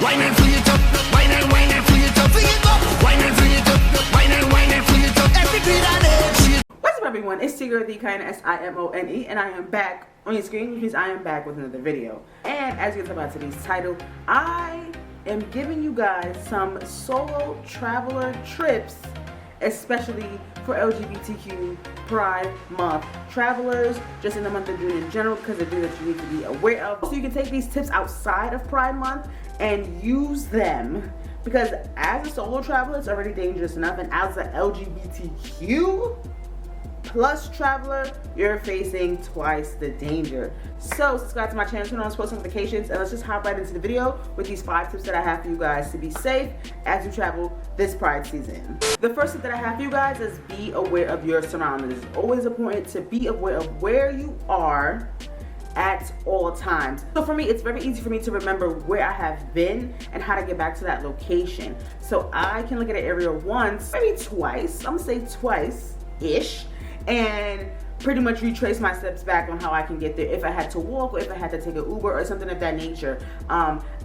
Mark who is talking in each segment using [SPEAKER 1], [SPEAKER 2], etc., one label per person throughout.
[SPEAKER 1] Wine and fling it up, wine and fling it up, fling it up, wine and fling it up, wine and fling it up. Every beat I dance.
[SPEAKER 2] What's up, everyone? It's your girl, TheKyannaSimonee, and I am back on your screen, which means I am back with another video. And as you can tell by today's title, I am giving you guys some solo traveler trips, especially for LGBTQ Pride Month travelers, just in the month of June in general, because they're things that you need to be aware of. So you can take these tips outside of Pride Month and use them, because as a solo traveler, it's already dangerous enough, and as an LGBTQ plus traveler, you're facing twice the danger. So subscribe to my channel, turn on post notifications, and let's just hop right into the video with these 5 tips that I have for you guys to be safe as you travel this Pride season. The first tip that I have for you guys is be aware of your surroundings. It's always important to be aware of where you are at all times. So for me, it's very easy for me to remember where I have been and how to get back to that location. So I can look at an area once, maybe twice, I'm gonna say twice-ish, and pretty much retrace my steps back on how I can get there if I had to walk or if I had to take an Uber or something of that nature.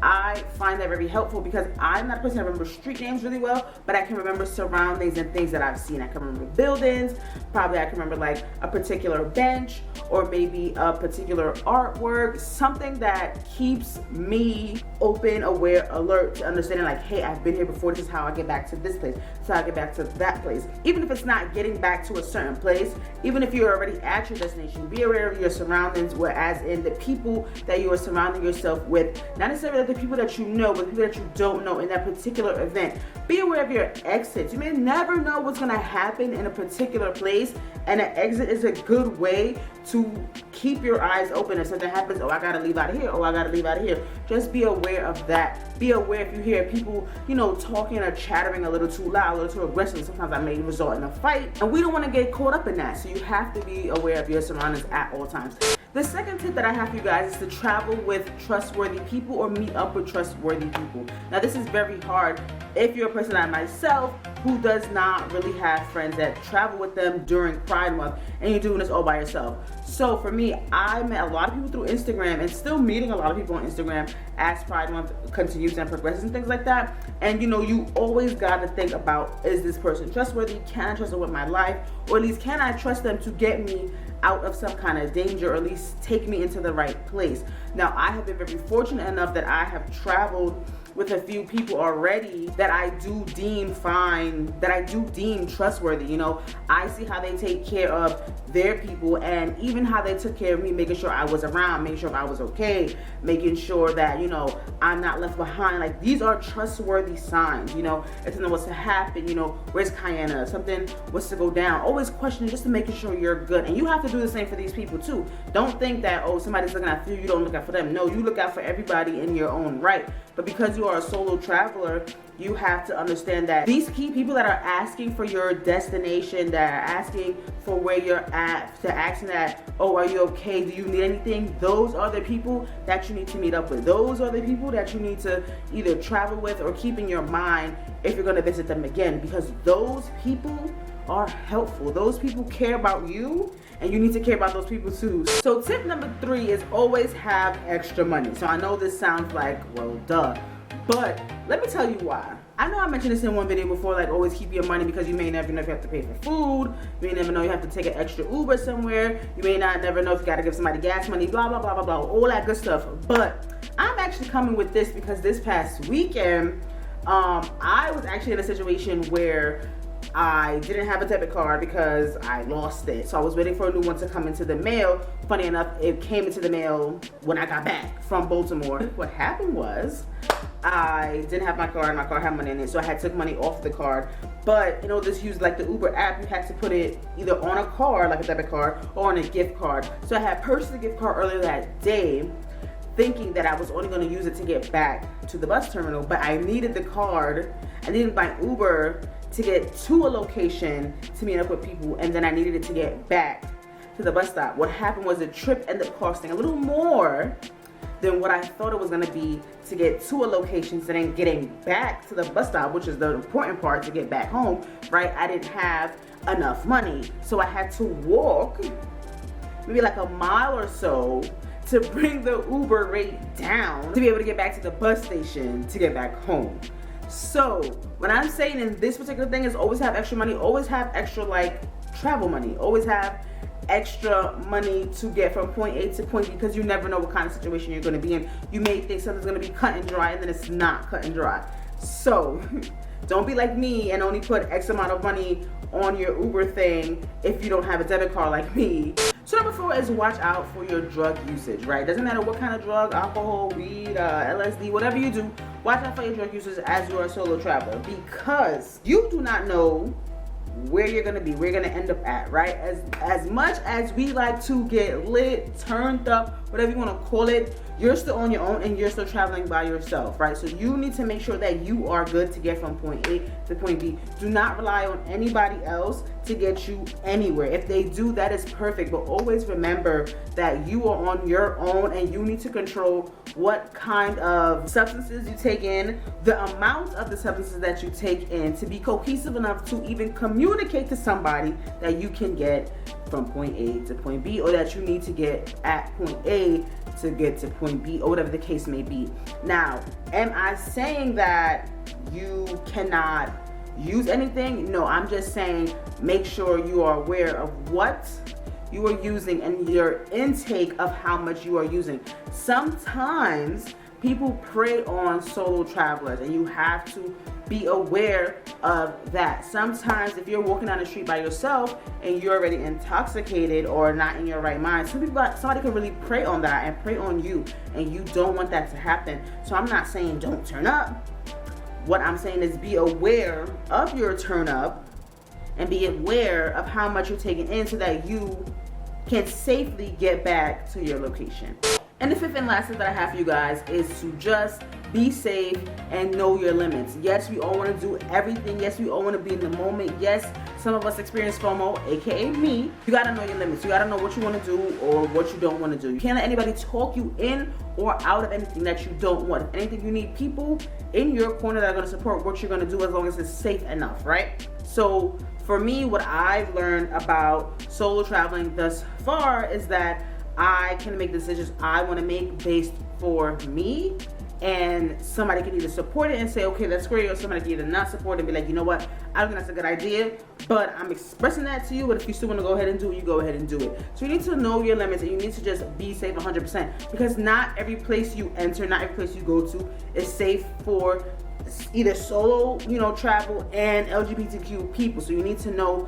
[SPEAKER 2] I find that very helpful because I'm not a person that remembers street names really well, but I can remember surroundings and things that I've seen. I can remember buildings, probably I can remember like a particular bench or maybe a particular artwork, something that keeps me open, aware, alert to understanding like, hey, I've been here before, this is how I get back to this place, this is how I get back to that place. Even if it's not getting back to a certain place, even if you're already at your destination, be aware of your surroundings, whereas in the people that you are surrounding yourself with, not necessarily the people that you know, but the people that you don't know in that particular event. Be aware of your exits. You may never know what's going to happen in a particular place, and an exit is a good way to keep your eyes open. If something happens, oh, I gotta leave out of here, oh, I gotta leave out of here. Just be aware of that. Be aware if you hear people, you know, talking or chattering a little too loud, a little too aggressive. Sometimes that may result in a fight, and we don't want to get caught up in that. So you have to be aware of your surroundings at all times. The second tip that I have for you guys is to travel with trustworthy people or meet up with trustworthy people. Now this is very hard if you're a person like myself who does not really have friends that travel with them during Pride Month and you're doing this all by yourself. So for me, I met a lot of people through Instagram and still meeting a lot of people on Instagram as Pride Month continues and progresses and things like that. And you know, you always gotta think about, is this person trustworthy? Can I trust them with my life? Or at least can I trust them to get me out of some kind of danger, or at least take me into the right place? Now, I have been very fortunate enough that I have traveled with a few people already that I do deem fine, that I do deem trustworthy. You know, I see how they take care of their people and even how they took care of me, making sure I was around, making sure I was okay, making sure that, you know, I'm not left behind. Like, these are trustworthy signs. You know, if something was to happen, you know, where's Kyanna? Something was to go down. Always questioning just to making sure you're good. And you have to do the same for these people too. Don't think that, oh, somebody's looking out for you, you don't look out for them. No, you look out for everybody in your own right. But because you are a solo traveler, you have to understand that these key people that are asking for your destination, that are asking for where you're at, to asking that, oh, are you okay? Do you need anything? Those are the people that you need to meet up with. Those are the people that you need to either travel with or keep in your mind if you're going to visit them again, because those people are helpful. Those people care about you, and you need to care about those people too. So tip number 3 is always have extra money. So I know this sounds like, well, duh, but let me tell you why. I know I mentioned this in one video before, like always keep your money, because you may never know if you have to pay for food, you may never know you have to take an extra Uber somewhere, you may not never know if you got to give somebody gas money, blah, blah, blah, blah, blah, all that good stuff. But I'm actually coming with this because this past weekend, I was actually in a situation where I didn't have a debit card because I lost it. So I was waiting for a new one to come into the mail. Funny enough, it came into the mail when I got back from Baltimore. What happened was I didn't have my card. My card had money in it, so I had took money off the card. But you know, just use like the Uber app, you had to put it either on a card, like a debit card, or on a gift card. So I had purchased a gift card earlier that day, thinking that I was only going to use it to get back to the bus terminal, but I needed the card. I needed my Uber to get to a location to meet up with people, and then I needed it to get back to the bus stop. What happened was the trip ended up costing a little more than what I thought it was gonna be to get to a location, so then getting back to the bus stop, which is the important part to get back home, right? I didn't have enough money. So I had to walk maybe like a mile or so to to bring the Uber rate down to be able to get back to the bus station to get back home. So what I'm saying in this particular thing is always have extra money, always have extra like travel money, always have extra money to get from point A to point B, because you never know what kind of situation you're going to be in. You may think something's going to be cut and dry, and then it's not cut and dry. So don't be like me and only put X amount of money on your Uber thing if you don't have a debit card like me. So number 4 is watch out for your drug usage, right? Doesn't matter what kind of drug, alcohol, weed, LSD, whatever you do, watch out for your drug usage as you are a solo traveler, because you do not know where you're gonna be, where you're gonna end up at, right? As much as we like to get lit, turned up, whatever you want to call it, you're still on your own and you're still traveling by yourself, right? So you need to make sure that you are good to get from point A to point B. Do not rely on anybody else to get you anywhere. If they do, that is perfect, but always remember that you are on your own and you need to control what kind of substances you take in, the amount of the substances that you take in, to be cohesive enough to even communicate to somebody that you can get from point A to point B, or that you need to get at point A to get to point B, or whatever the case may be. Now, am I saying that you cannot use anything? No, I'm just saying make sure you are aware of what you are using and your intake of how much you are using. Sometimes people prey on solo travelers, and you have to be aware of that. Sometimes if you're walking down the street by yourself and you're already intoxicated or not in your right mind, somebody could really prey on that and prey on you, and you don't want that to happen. So I'm not saying don't turn up. What I'm saying is be aware of your turn up and be aware of how much you're taking in so that you can safely get back to your location. And the 5th and last tip that I have for you guys is to just be safe and know your limits. Yes, we all want to do everything. Yes, we all want to be in the moment. Yes, some of us experience FOMO, aka me. You got to know your limits. You got to know what you want to do or what you don't want to do. You can't let anybody talk you in or out of anything that you don't want. If anything, you need people in your corner that are going to support what you're going to do, as long as it's safe enough, right? So for me, what I've learned about solo traveling thus far is that I can make decisions I want to make based for me, and somebody can either support it and say, okay, that's great, or somebody can either not support it and be like, you know what, I don't think that's a good idea, but I'm expressing that to you, but if you still want to go ahead and do it, you go ahead and do it. So you need to know your limits, and you need to just be safe 100%, because not every place you enter, not every place you go to is safe for either solo, travel and LGBTQ people. So you need to know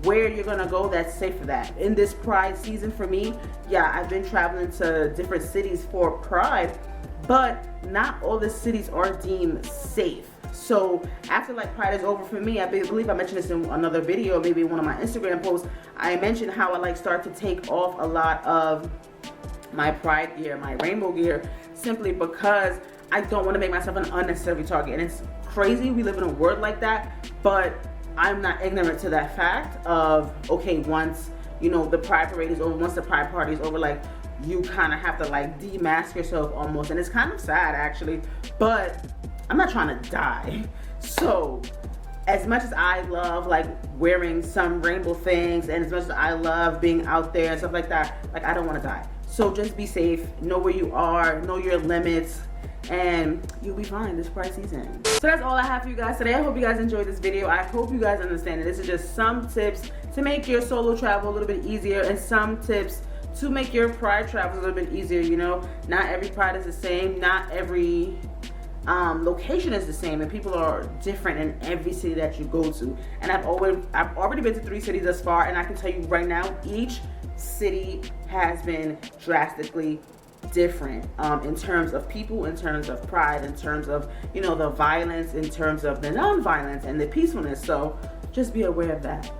[SPEAKER 2] where you're gonna go that's safe for that. In this Pride season for me, yeah, I've been traveling to different cities for Pride, but not all the cities are deemed safe. So after like Pride is over for me, I believe I mentioned this in another video, maybe one of my Instagram posts, I mentioned how I start to take off a lot of my Pride gear, my rainbow gear, simply because I don't want to make myself an unnecessary target. And it's crazy we live in a world like that, but I'm not ignorant to that fact of, okay, once the Pride parade is over, once the Pride party is over, you kind of have to demask yourself almost, and it's kind of sad actually, but I'm not trying to die. So as much as I love wearing some rainbow things, and as much as I love being out there and stuff like that, I don't want to die. So just be safe, know where you are, know your limits, and you'll be fine this Pride season. So that's all I have for you guys today. I hope you guys enjoyed this video. I hope you guys understand that this is just some tips to make your solo travel a little bit easier, and some tips to make your Pride travel a little bit easier. Not every Pride is the same, not every location is the same, and people are different in every city that you go to. And I've already been to 3 cities thus far, and I can tell you right now, each city has been drastically different in terms of people, in terms of Pride, in terms of the violence, in terms of the non-violence and the peacefulness. So just be aware of that.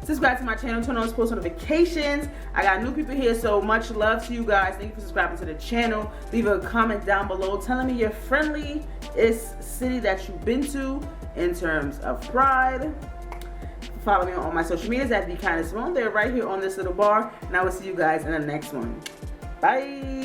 [SPEAKER 2] Subscribe to my channel, turn on post notifications. I got new people here, so much love to you guys. Thank you for subscribing to the channel. Leave a comment down below telling me your friendliest city that you've been to in terms of Pride. Follow me on all my social medias at TheKyannaSimonee. They're right here on this little bar, and I will see you guys in the next one. Bye.